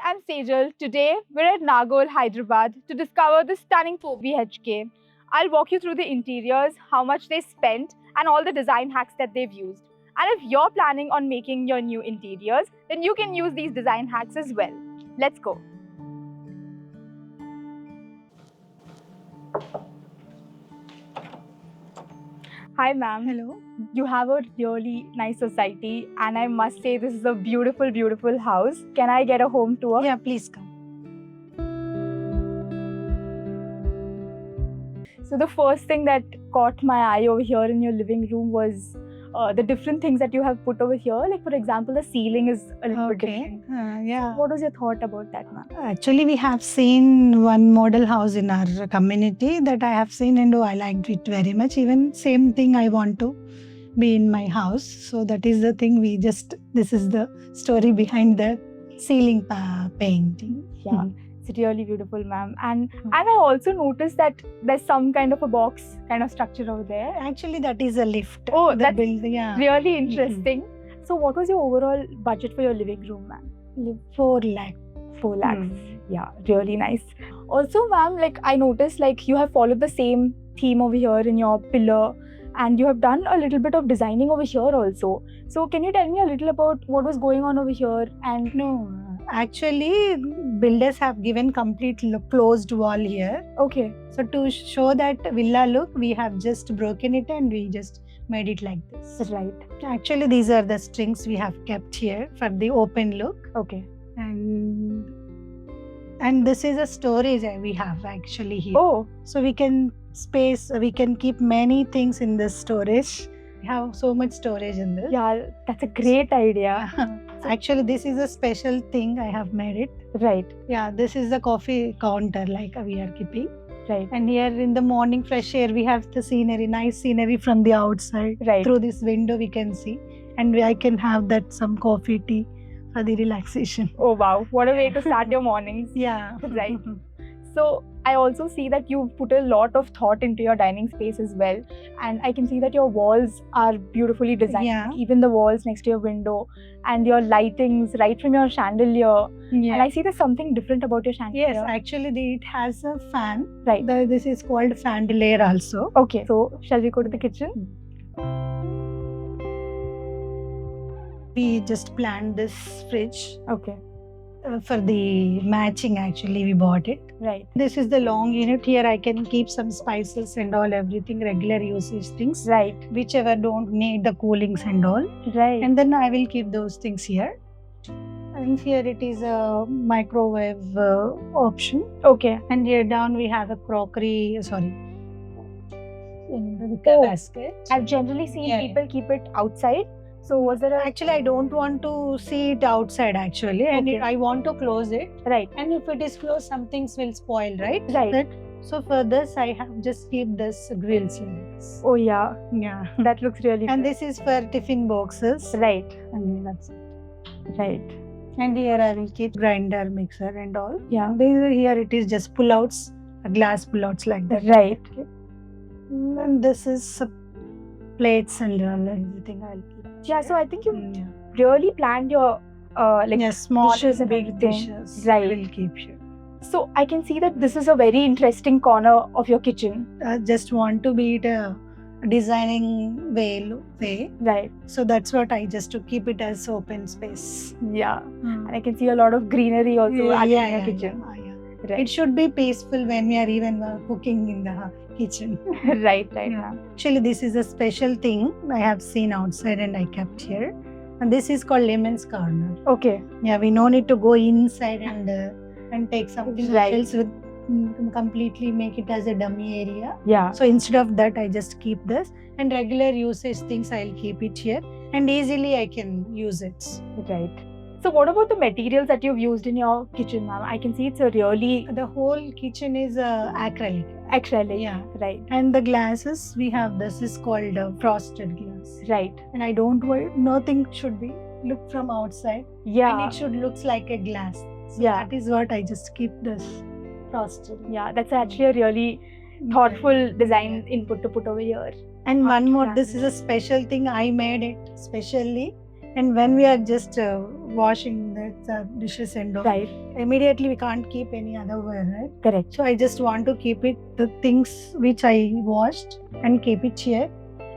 I'm Sejal. Today, we're at Nagol, Hyderabad to discover the stunning 4 BHK. I'll walk you through the interiors, how much they spent, and all the design hacks that they've used. And if you're planning on making your new interiors, then you can use these design hacks as well. Let's go. Hi, ma'am. Hello. You have a really nice society, and I must say, this is a beautiful, beautiful house. Can I get a home tour? Yeah, please come. So the first thing that caught my eye over here in your living room was the different things that you have put over here. Like, for example, the ceiling is a little bit different. Yeah. What was your thought about that, ma'am? Actually, we have seen one model house in our community that I have seen and I liked it very much. Even same thing I want to be in my house. So that is the thing this is the story behind the ceiling painting. Yeah. It's really beautiful, ma'am. And I also noticed that there's some kind of a box kind of structure over there. Actually, that is a lift. Oh, the that's building, yeah. really interesting. So what was your overall budget for your living room, ma'am? 4 lakh. 4 lakhs. Yeah, really nice. Also, ma'am, like I noticed like you have followed the same theme over here in your pillar, and you have done a little bit of designing over here also. So can you tell me a little about what was going on over here? And No, actually, builders have given complete closed wall here. okay, So to show that villa look, we have just broken it and we just made it like this. right. Actually, these are the strings we have kept here for the open look, Okay. and this is a storage we have actually here. Oh, So we can keep many things in this storage. We have so much storage in this. yeah, that's a great idea. Actually, this is a special thing I have made it. Right, Yeah, this is the coffee counter like we are keeping. right, And here in the morning fresh air, we have the scenery, nice scenery from the outside. right. Through this window we can see. And I can have that some coffee, tea for the relaxation. Oh wow, what a way to start your mornings. Yeah. Right. So I also see that you put a lot of thought into your dining space as well, and I can see that your walls are beautifully designed. Yeah. Even the walls next to your window and your lightings right from your chandelier. Yeah. And I see there's something different about your chandelier. Yes, actually it has a fan. Right. This is called chandelier also. Okay. So shall we go to the kitchen? We just planned this fridge Okay. for the matching. Actually, we bought it. Right. This is the long unit. Here I can keep some spices and all, everything, regular usage things. Right. Whichever don't need the coolings and all. Right. And then I will keep those things here. And here it is a microwave option. okay. And here down we have a crockery, in the Oh. basket. I've generally seen Yeah. people keep it outside. So was there a Actually, I don't want to see it outside actually, and Okay. I want to close it. right? And if it is closed, some things will spoil, right? Right. So for this, I have just keep this grills in this. Oh yeah, Yeah. that looks really And good. this is for tiffin boxes. Right. And that's it. Right. And here I will keep grinder, mixer, and all. Yeah. Here it is just pullouts, glass pullouts like that. Right. And this is plates and all, everything I'll keep. Yeah. So I think you Yeah. really planned your like Yes, small dishes and big everything. dishes. Right. Will keep here. So I can see that this is a very interesting corner of your kitchen. I just want to be it a designing way. Right. So that's what I just to keep it as open space. Yeah. And I can see a lot of greenery also added in your kitchen. Yeah. Right. It should be peaceful when we are even cooking in the kitchen. right. Right. Yeah. Ma'am. Actually, this is a special thing I have seen outside and I kept here. And this is called Lemon's Corner. Okay. Yeah, we no need to go inside and take something Right. else with completely make it as a dummy area. Yeah. So instead of that, I just keep this, and regular usage things I'll keep it here, and easily I can use it. Right. So what about the materials that you've used in your kitchen, ma'am? I can see it's a really The whole kitchen is acrylic. acrylic. Yeah. Right. And the glasses we have, this is called frosted glass. Right. And I don't want, nothing should be look from outside, Yeah. and it should looks like a glass. So Yeah. that is what I just keep this frosted. Yeah. That's actually a really thoughtful design input to put over here. And one more, this Exactly. is a special thing I made it specially. And when we are just washing the dishes and all, Right. immediately we can't keep any other wear, right? Correct. So I just want to keep it, the things which I washed, and keep it here.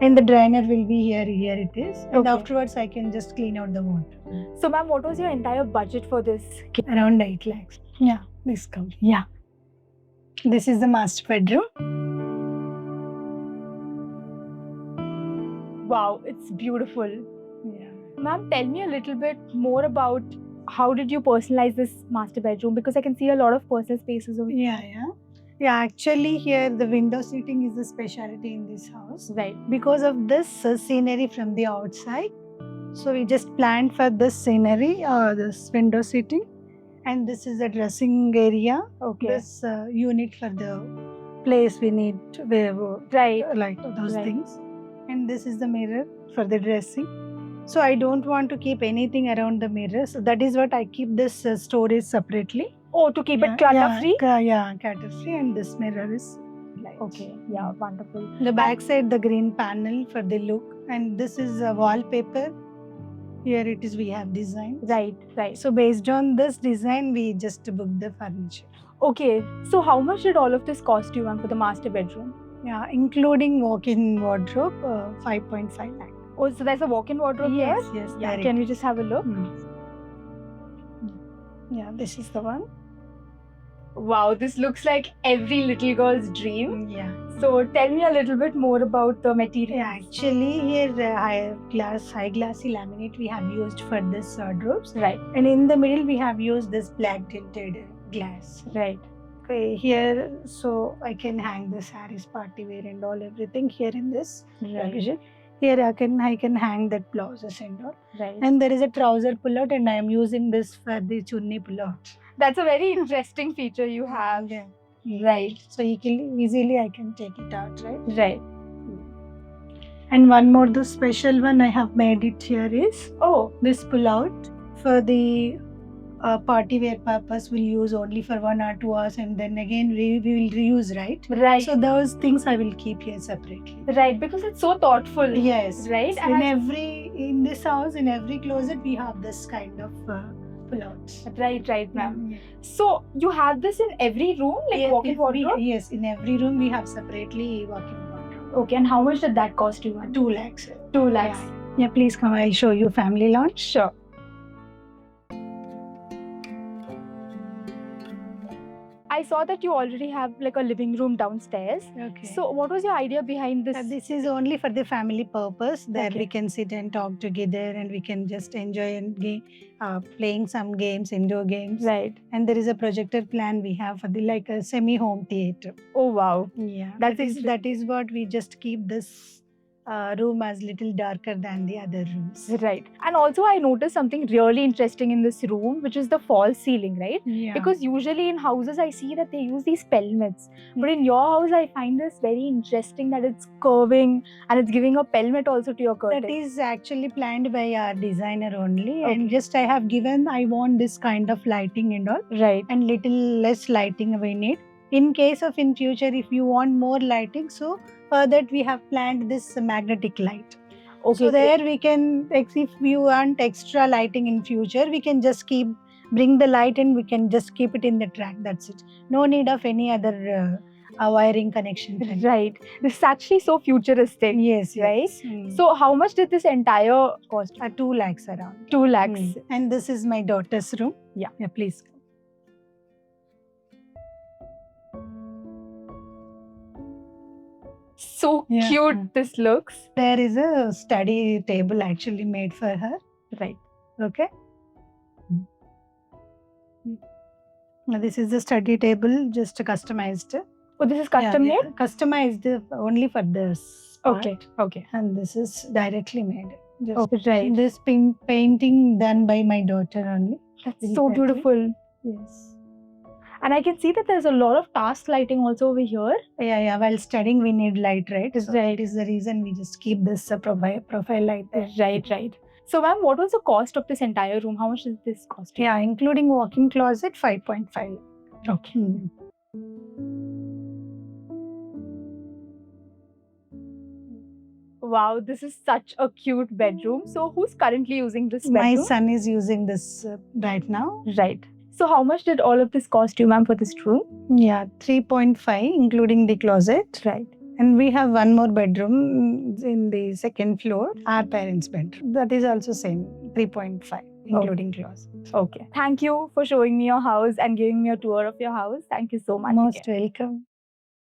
And the drainer will be here it is. And Okay. afterwards I can just clean out the water. So, ma'am, what was your entire budget for this? Around 8 lakhs. Yeah, this comes. Yeah. This is the master bedroom. Wow, it's beautiful. Yeah. Ma'am, tell me a little bit more about how did you personalize this master bedroom? Because I can see a lot of personal spaces over here. Yeah, actually here the window seating is the specialty in this house. Right. Because of this scenery from the outside. So we just planned for this scenery, this window seating. And this is the dressing area. Okay. This unit for the place we need to wear, Right. like those Right. things. And this is the mirror for the dressing. So I don't want to keep anything around the mirror. So that is what I keep this storage separately. Oh, to keep it clutter free? Yeah, clutter free. And this mirror is light. Okay. Yeah, wonderful. The back side, the green panel for the look. And this is a wallpaper. Here it is, we have design. Right, right. So based on this design, we just booked the furniture. Okay. So, how much did all of this cost you, ma'am, for the master bedroom? Yeah, including walk-in wardrobe, 5.5 lakh. Oh, so there's a walk-in wardrobe Yes, here? yes. Yeah. there Can it we just have a look? is. Yeah, this is the one. Wow, this looks like every little girl's dream. Yeah. So, tell me a little bit more about the material. Yeah, actually here high glassy laminate we have used for this wardrobes. Right, And in the middle we have used this black tinted glass. right. Okay, here so I can hang the sarees, party wear and all everything here in this provision. Here I can hang that blouses and all. Right. And there is a trouser pull out and I am using this for the chunni pull out. That's a very interesting feature you have. Yeah. Right, So easily I can take it out, right? right. And one more, the special one I have made it here is Oh, this pull out for the party wear purpose. We'll use only for 1 or 2 hours and then again we will reuse, right? right. So those things I will keep here separately. Right, because it's so thoughtful. Yes. Right? So And in this house, in every closet, we have this kind of pull-outs. right, ma'am. Yeah. So you have this in every room, like Yeah, walk-in wardrobe? Yes, in every room we have separately walk-in wardrobe. Okay, and how much did that cost you, ma'am? 2 lakhs. 2 lakhs. Yeah, please come. I'll show you family lounge. Sure. I saw that you already have like a living room downstairs. Okay. So what was your idea behind this? This is only for the family purpose. There Okay. we can sit and talk together, and we can just enjoy and playing some games, indoor games. Right. And there is a projector plan we have for the like a semi-home theater. Oh wow. Yeah, That's that is what we just keep this room as little darker than the other rooms. Right. And also I noticed something really interesting in this room, which is the false ceiling, right? Yeah. Because usually in houses I see that they use these pelmets. But in your house I find this very interesting that it's curving and it's giving a pelmet also to your curtain. that is actually planned by our designer only, Okay. and just I want this kind of lighting and all, Right. and little less lighting we need. In case of in future, if you want more lighting, so for that we have planned this magnetic light. Okay. So there we can, if you want extra lighting in future, we can just bring the light and we can just keep it in the track. That's it. No need of any other wiring connection. Right. This is actually so futuristic. Yes, Right? yes. Mm. So how much did this entire cost? 2 lakhs around. 2 lakhs. And this is my daughter's room. Yeah. Yeah, please. So Yeah. cute this looks. There is a study table actually made for her. Right. Okay. Now this is the study table, just customized. Oh, this is custom Yeah, made? customized only for this part. Okay. Okay. And this is directly made. Just Oh, right. This painting done by my daughter only. That's so beautiful. Yes. And I can see that there's a lot of task lighting also over here. Yeah. While studying, we need light, right? So Right. that is the reason we just keep this profile light there. Right. So, ma'am, what was the cost of this entire room? How much did this cost you? Yeah, including walk-in closet, 5.5. Okay. Wow, this is such a cute bedroom. So, who's currently using this My bedroom? son is using this right now. Right. So, how much did all of this cost you, ma'am, for this room? Yeah, 3.5, including the closet. Right. And we have one more bedroom in the second floor, our parents' bedroom. That is also same, 3.5, including closet. Okay. Thank you for showing me your house and giving me a tour of your house. Thank you so much. Most again. welcome.